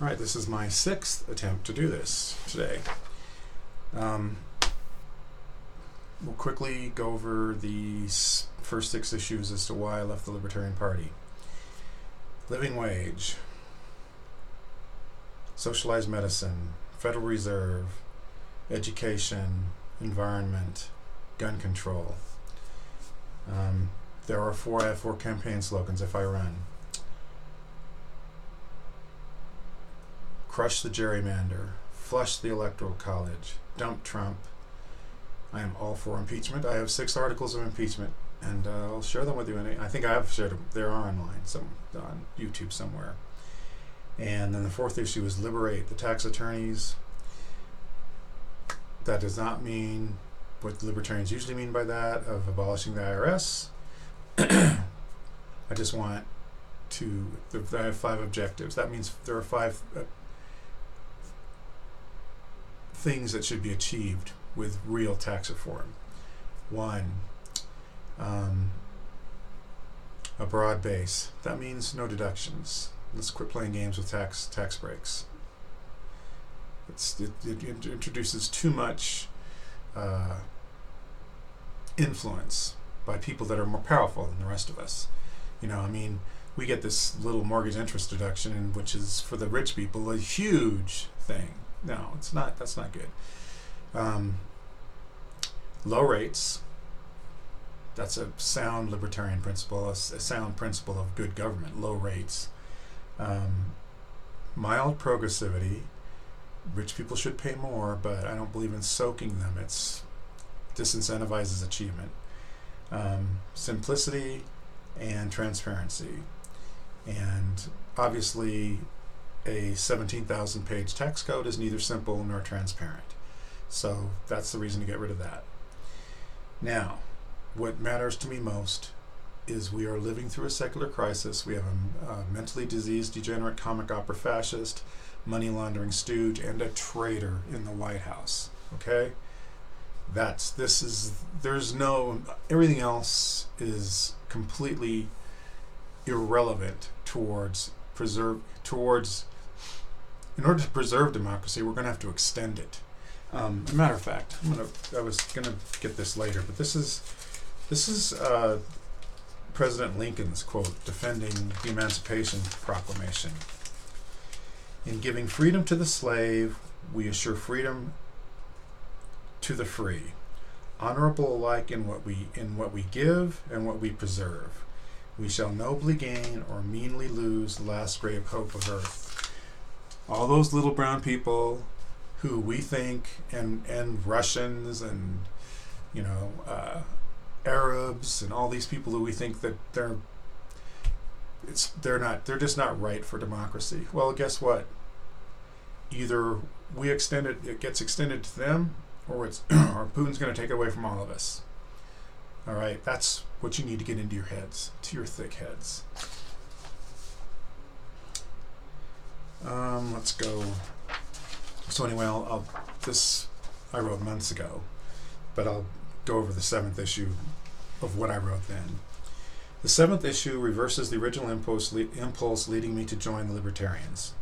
All right, this is my 6th attempt to do this today. We'll quickly go over the first 6 issues as to why I left the Libertarian Party. Living wage, socialized medicine, Federal Reserve, education, environment, gun control. I have 4 campaign slogans if I run. Crush the gerrymander, flush the Electoral College, dump Trump. I am all for impeachment. I have 6 articles of impeachment, and I'll share them with you. I think I have shared them. They are online, on YouTube somewhere. And then the 4th issue is liberate the tax attorneys. That does not mean what libertarians usually mean by that, of abolishing the IRS. I just want to, I have 5 objectives. That means there are 5 things that should be achieved with real tax reform. 1, a broad base. That means no deductions. Let's quit playing games with tax breaks. It introduces too much influence by people that are more powerful than the rest of us. We get this little mortgage interest deduction, which is for the rich people a huge thing. No, it's not. That's not good. Low rates. That's a sound libertarian principle, a sound principle of good government. Low rates. Mild progressivity. Rich people should pay more, but I don't believe in soaking them. It disincentivizes achievement. Simplicity and transparency. And obviously, a 17,000-page tax code is neither simple nor transparent. So that's the reason to get rid of that. Now, what matters to me most is we are living through a secular crisis. We have a mentally diseased, degenerate comic opera fascist, money laundering stooge, and a traitor in the White House. Okay? Everything else is completely irrelevant in order to preserve democracy, we're going to have to extend it. Matter of fact, I was going to get this later, but this is President Lincoln's quote defending the Emancipation Proclamation. In giving freedom to the slave, we assure freedom to the free, honorable alike in what we give and what we preserve. We shall nobly gain or meanly lose the last great hope of earth. All those little brown people who we think, and Russians and Arabs and all these people who we think that they're just not right for democracy. Well, guess what? Either we extend it gets extended to them, or Putin's going to take it away from all of us. All right, that's what you need to get into your heads, to your thick heads. Let's go. So anyway, this I wrote months ago, but I'll go over the 7th issue of what I wrote then. The 7th issue reverses the original impulse leading me to join the Libertarians.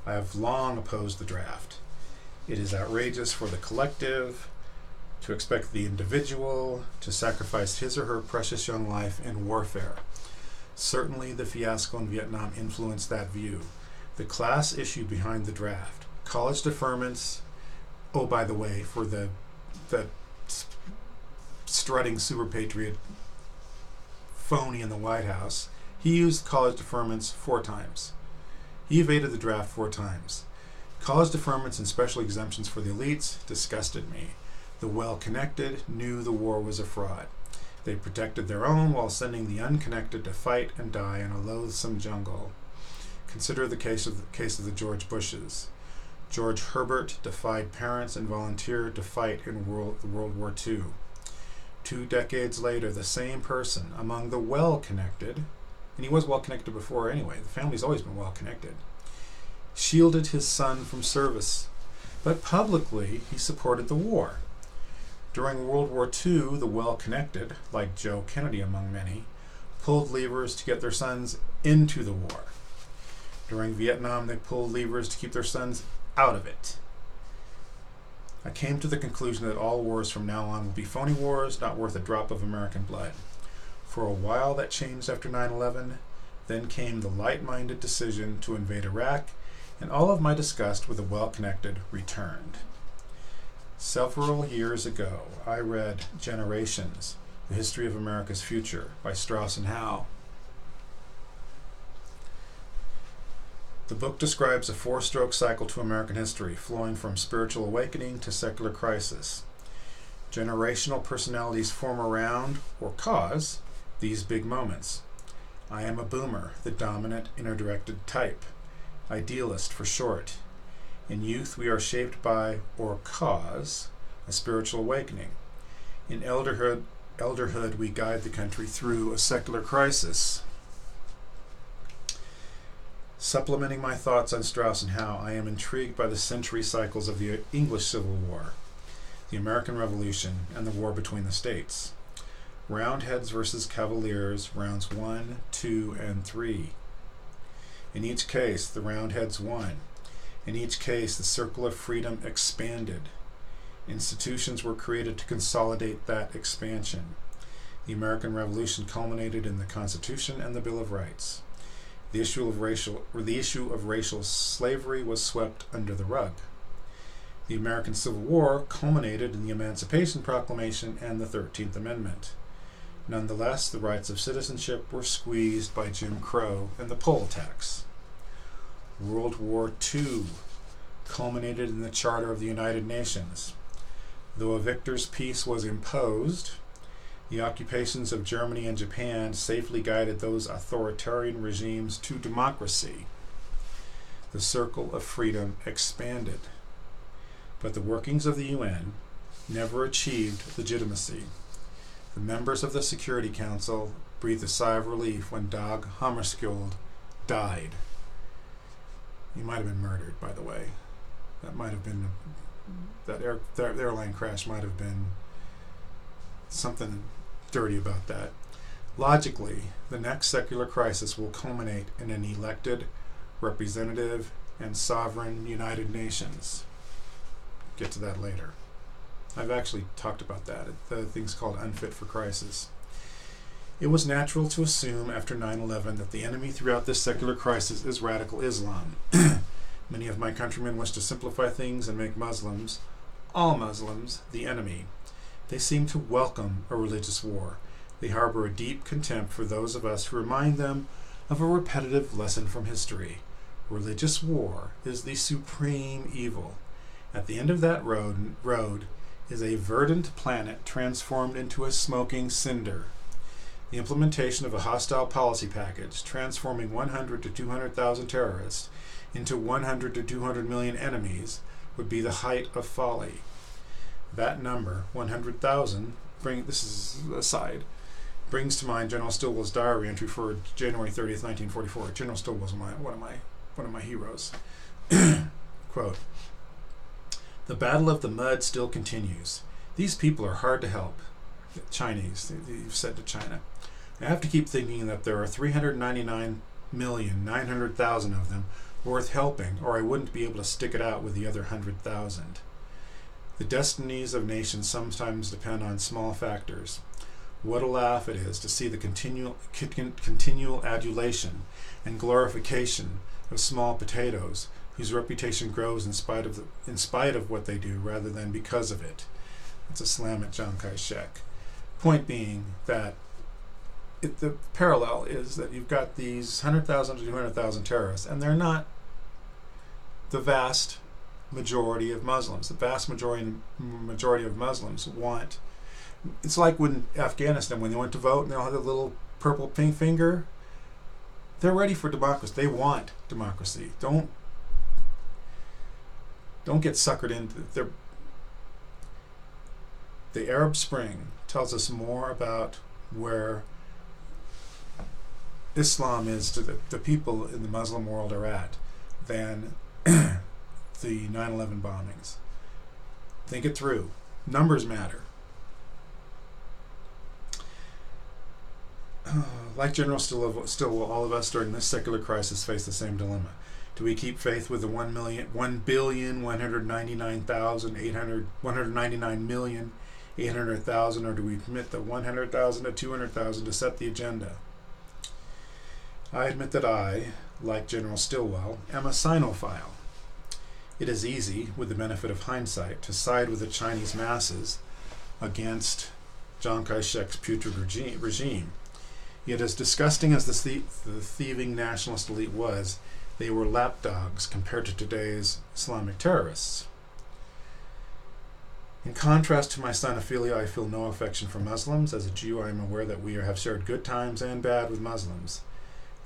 I have long opposed the draft. It is outrageous for the collective to expect the individual to sacrifice his or her precious young life in warfare. Certainly the fiasco in Vietnam influenced that view. The class issue behind the draft. College deferments, oh, by the way, for the strutting super patriot phony in the White House, he used college deferments 4 times. He evaded the draft 4 times. College deferments and special exemptions for the elites disgusted me. The well-connected knew the war was a fraud. They protected their own while sending the unconnected to fight and die in a loathsome jungle. Consider the case of the George Bushes. George Herbert defied parents and volunteered to fight in World War II. 2 decades later, the same person among the well-connected, and he was well-connected before anyway, the family's always been well-connected, shielded his son from service, but publicly he supported the war. During World War II, the well-connected, like Joe Kennedy among many, pulled levers to get their sons into the war. During Vietnam, they pulled levers to keep their sons out of it. I came to the conclusion that all wars from now on will be phony wars, not worth a drop of American blood. For a while that changed after 9/11. Then came the light-minded decision to invade Iraq, and all of my disgust with the well-connected returned. Several years ago, I read Generations, The History of America's Future by Strauss and Howe. The book describes a four-stroke cycle to American history, flowing from spiritual awakening to secular crisis. Generational personalities form around, or cause, these big moments. I am a boomer, the dominant, inner-directed type. Idealist for short. In youth, we are shaped by, or cause, a spiritual awakening. In elderhood, we guide the country through a secular crisis. Supplementing my thoughts on Strauss and Howe, I am intrigued by the century cycles of the English Civil War, the American Revolution, and the war between the states. Roundheads versus Cavaliers, rounds 1, 2, and 3. In each case, the Roundheads won. In each case, the circle of freedom expanded. Institutions were created to consolidate that expansion. The American Revolution culminated in the Constitution and the Bill of Rights. The issue of racial slavery was swept under the rug. The American Civil War culminated in the Emancipation Proclamation and the 13th Amendment. Nonetheless, the rights of citizenship were squeezed by Jim Crow and the poll tax. World War II culminated in the Charter of the United Nations. Though a victor's peace was imposed, the occupations of Germany and Japan safely guided those authoritarian regimes to democracy. The circle of freedom expanded, but the workings of the UN never achieved legitimacy. The members of the Security Council breathed a sigh of relief when Dag Hammarskjöld died. He might have been murdered, by the way. That airline crash might have been something dirty about that. Logically, the next secular crisis will culminate in an elected, representative, and sovereign United Nations. Get to that later. I've actually talked about that. The thing's called Unfit for Crisis. It was natural to assume after 9/11 that the enemy throughout this secular crisis is radical Islam. Many of my countrymen wish to simplify things and make Muslims, all Muslims, the enemy. They seem to welcome a religious war. They harbor a deep contempt for those of us who remind them of a repetitive lesson from history. Religious war is the supreme evil. At the end of that road is a verdant planet transformed into a smoking cinder. The implementation of a hostile policy package transforming 100 to 200,000 terrorists into 100 to 200 million enemies would be the height of folly. That number, 100,000, this is aside, brings to mind General Stilwell's diary entry for January 30th, 1944. General Stilwell was one of my heroes. Quote, "The Battle of the Mud still continues. These people are hard to help." The Chinese, they've said to China. "I have to keep thinking that there are 399,900,000 of them worth helping, or I wouldn't be able to stick it out with the other 100,000. The destinies of nations sometimes depend on small factors. What a laugh it is to see the continual adulation and glorification of small potatoes, whose reputation grows in spite of what they do, rather than because of it." It's a slam at Chiang Kai-shek. Point being that the parallel is that you've got these 100,000 to 200,000 terrorists, and they're not the vast majority of Muslims. The vast majority of Muslims want... It's like when Afghanistan, when they went to vote and they all had the little purple pink finger, they're ready for democracy. They want democracy. Don't get suckered into... The Arab Spring tells us more about where Islam is to the people in the Muslim world are at than the 9/11 bombings. Think it through. Numbers matter. Like General Stilwell, all of us during this secular crisis face the same dilemma. Do we keep faith with the 1,199,800,000, or do we commit the 100,000 to 200,000 to set the agenda? I admit that I, like General Stilwell, am a Sinophile. It is easy, with the benefit of hindsight, to side with the Chinese masses against Chiang Kai-shek's putrid regime. Yet as disgusting as the thieving nationalist elite was, they were lapdogs compared to today's Islamic terrorists. In contrast to my Sinophilia, I feel no affection for Muslims. As a Jew, I am aware that we have shared good times and bad with Muslims.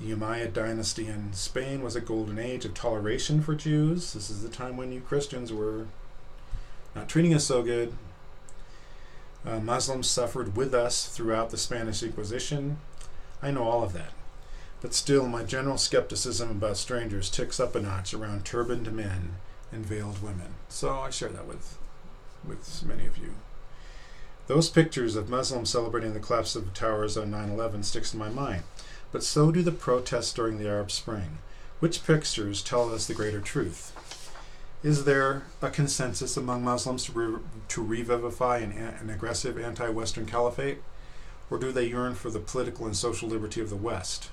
The Umayyad dynasty in Spain was a golden age of toleration for Jews. This is the time when you Christians were not treating us so good. Muslims suffered with us throughout the Spanish Inquisition. I know all of that. But still, my general skepticism about strangers ticks up a notch around turbaned men and veiled women. So I share that with many of you. Those pictures of Muslims celebrating the collapse of the towers on 9/11 sticks in my mind. But so do the protests during the Arab Spring. Which pictures tell us the greater truth? Is there a consensus among Muslims to revivify an aggressive anti-Western caliphate? Or do they yearn for the political and social liberty of the West?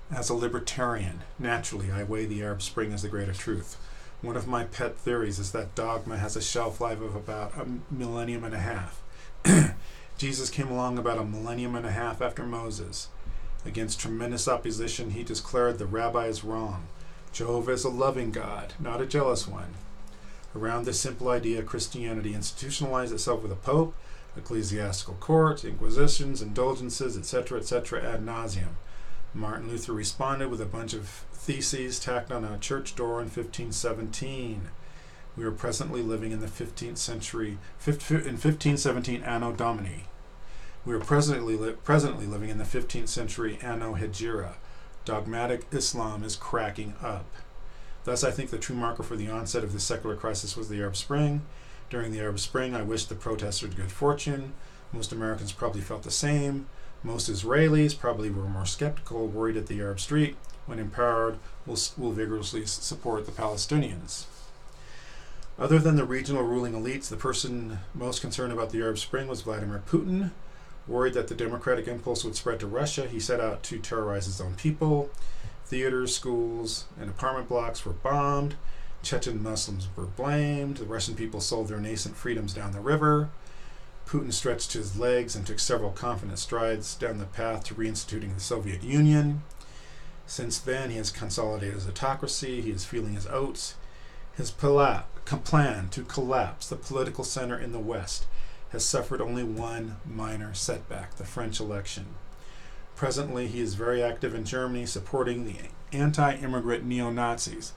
As a libertarian, naturally, I weigh the Arab Spring as the greater truth. One of my pet theories is that dogma has a shelf life of about a millennium and a half. Jesus came along about a millennium and a half after Moses. Against tremendous opposition, he declared the rabbi is wrong. Jehovah is a loving God, not a jealous one. Around this simple idea, Christianity institutionalized itself with a pope, ecclesiastical court, inquisitions, indulgences, etc., ad nauseum. Martin Luther responded with a bunch of theses tacked on a church door in 1517. We are presently living in the 15th century, in 1517 Anno Domini. We are presently living in the 15th century Anno Hejira. Dogmatic Islam is cracking up. Thus, I think the true marker for the onset of the secular crisis was the Arab Spring. During the Arab Spring, I wished the protesters good fortune. Most Americans probably felt the same. Most Israelis probably were more skeptical, worried at the Arab Street, when empowered, will vigorously support the Palestinians. Other than the regional ruling elites, the person most concerned about the Arab Spring was Vladimir Putin. Worried that the democratic impulse would spread to Russia, he set out to terrorize his own people. Theaters, schools, and apartment blocks were bombed. Chechen Muslims were blamed. The Russian people sold their nascent freedoms down the river. Putin stretched his legs and took several confident strides down the path to reinstituting the Soviet Union. Since then, he has consolidated his autocracy. He is feeling his oats. His plan to collapse the political center in the West has suffered only one minor setback, the French election. Presently, he is very active in Germany, supporting the anti-immigrant neo-Nazis.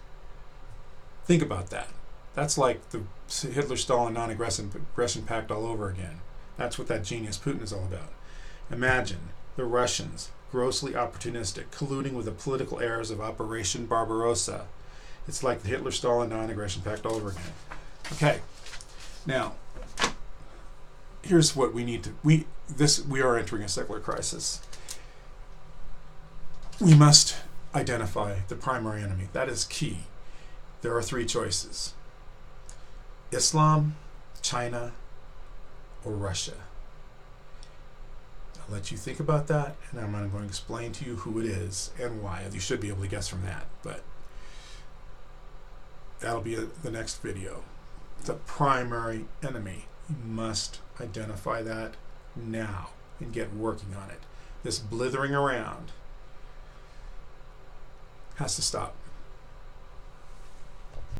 Think about that. That's like the Hitler-Stalin non-aggression pact all over again. That's what that genius Putin is all about. Imagine the Russians, grossly opportunistic, colluding with the political heirs of Operation Barbarossa. It's like the Hitler-Stalin non-aggression pact all over again. Okay, now, here's what we need to... We are entering a secular crisis. We must identify the primary enemy. That is key. There are three choices: Islam, China, or Russia. I'll let you think about that, and I'm going to explain to you who it is and why. You should be able to guess from that, but that'll be the next video. The primary enemy. You must identify that now and get working on it. This blithering around has to stop.